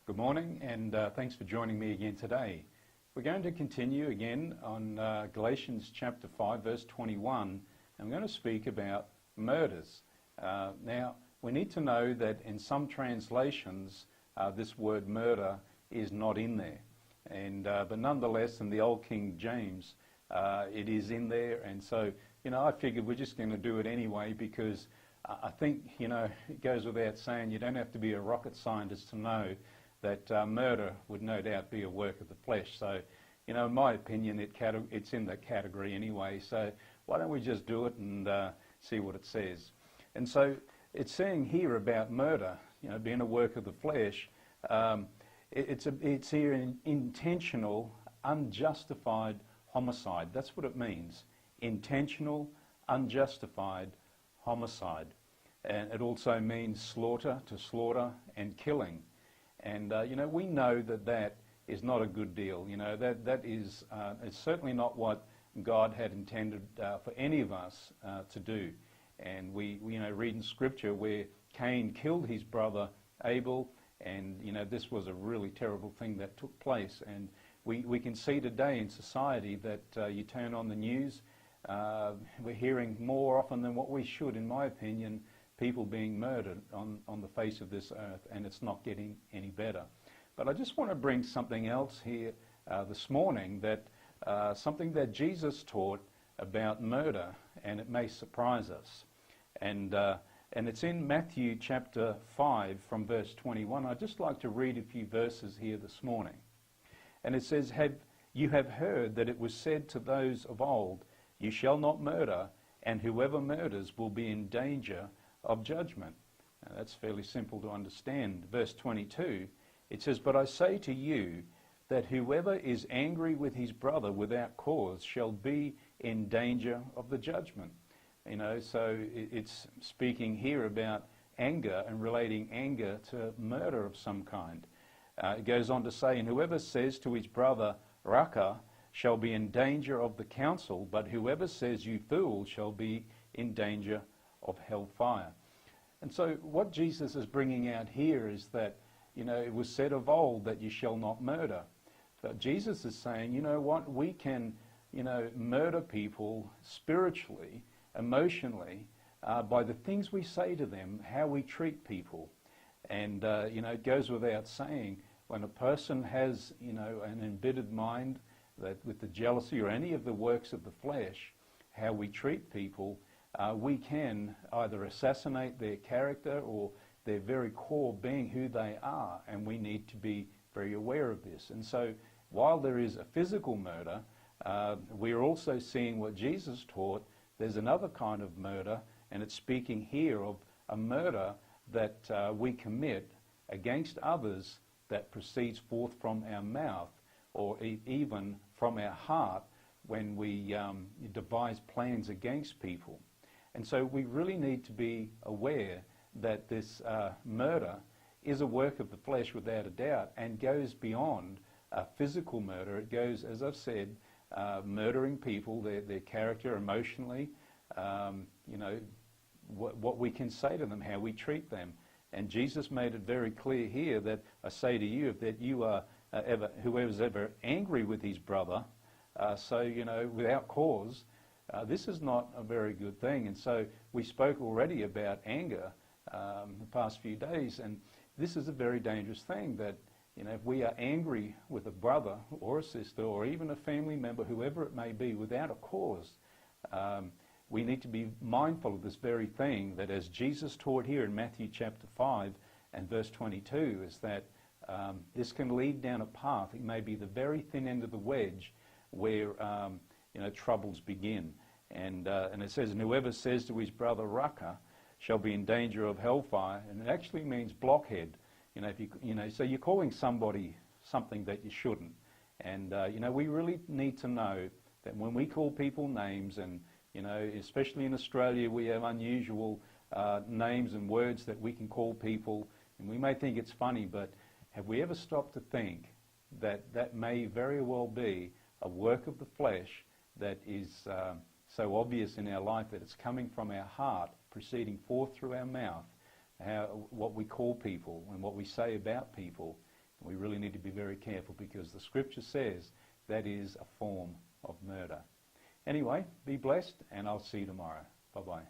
Good morning, and thanks for joining me again today. We're going to continue again on Galatians chapter 5, verse 21, and I'm going to speak about murders. Now, we need to know that in some translations, this word murder is not in there, but nonetheless, in the Old King James, it is in there, and so, I figured we're just going to do it anyway because I think, it goes without saying, you don't have to be a rocket scientist to know that murder would no doubt be a work of the flesh. So, in my opinion, it's in that category anyway. So why don't we just do it and see what it says. And so it's saying here about murder, being a work of the flesh. It's here in intentional, unjustified homicide. That's what it means. Intentional, unjustified homicide. And it also means slaughter, to slaughter, and killing. And, we know that is not a good deal. That is it's certainly not what God had intended for any of us to do. And we read in Scripture where Cain killed his brother Abel, and, this was a really terrible thing that took place. And we can see today in society that you turn on the news, we're hearing more often than what we should, in my opinion, people being murdered on the face of this earth, and it's not getting any better. But I just want to bring something else here this morning, something that Jesus taught about murder, and it may surprise us. And it's in Matthew chapter 5 from verse 21. I'd just like to read a few verses here this morning. And it says, You have heard that it was said to those of old, You shall not murder, and whoever murders will be in danger of judgment. Now, that's fairly simple to understand. Verse 22, it says, But I say to you that whoever is angry with his brother without cause shall be in danger of the judgment. So it's speaking here about anger and relating anger to murder of some kind. It goes on to say, And whoever says to his brother, Raca, shall be in danger of the council, but whoever says, You fool, shall be in danger of hellfire. And so what Jesus is bringing out here is that, it was said of old that you shall not murder. But Jesus is saying, what, we can, murder people spiritually, emotionally, by the things we say to them, how we treat people. And, it goes without saying, when a person has, an embittered mind, that with the jealousy or any of the works of the flesh, how we treat people, we can either assassinate their character or their very core being who they are, and we need to be very aware of this. And so while there is a physical murder, we are also seeing what Jesus taught. There's another kind of murder, and it's speaking here of a murder that we commit against others that proceeds forth from our mouth or even from our heart when we devise plans against people. And so we really need to be aware that this murder is a work of the flesh without a doubt and goes beyond physical murder. It goes, as I've said, murdering people, their character emotionally, what we can say to them, how we treat them. And Jesus made it very clear here that I say to you that you are whoever's ever angry with his brother, without cause, this is not a very good thing. And so we spoke already about anger the past few days, and this is a very dangerous thing that, if we are angry with a brother or a sister or even a family member, whoever it may be, without a cause, we need to be mindful of this very thing, that as Jesus taught here in Matthew chapter 5 and verse 22, is that this can lead down a path. It may be the very thin end of the wedge where troubles begin. And it says, And whoever says to his brother, Raca, shall be in danger of hellfire. And it actually means blockhead. So you're calling somebody something that you shouldn't. And, we really need to know that when we call people names, and, especially in Australia, we have unusual names and words that we can call people. And we may think it's funny, but have we ever stopped to think that may very well be a work of the flesh that is so obvious in our life that it's coming from our heart, proceeding forth through our mouth, what we call people and what we say about people. We really need to be very careful because the scripture says that is a form of murder. Anyway, be blessed and I'll see you tomorrow. Bye-bye.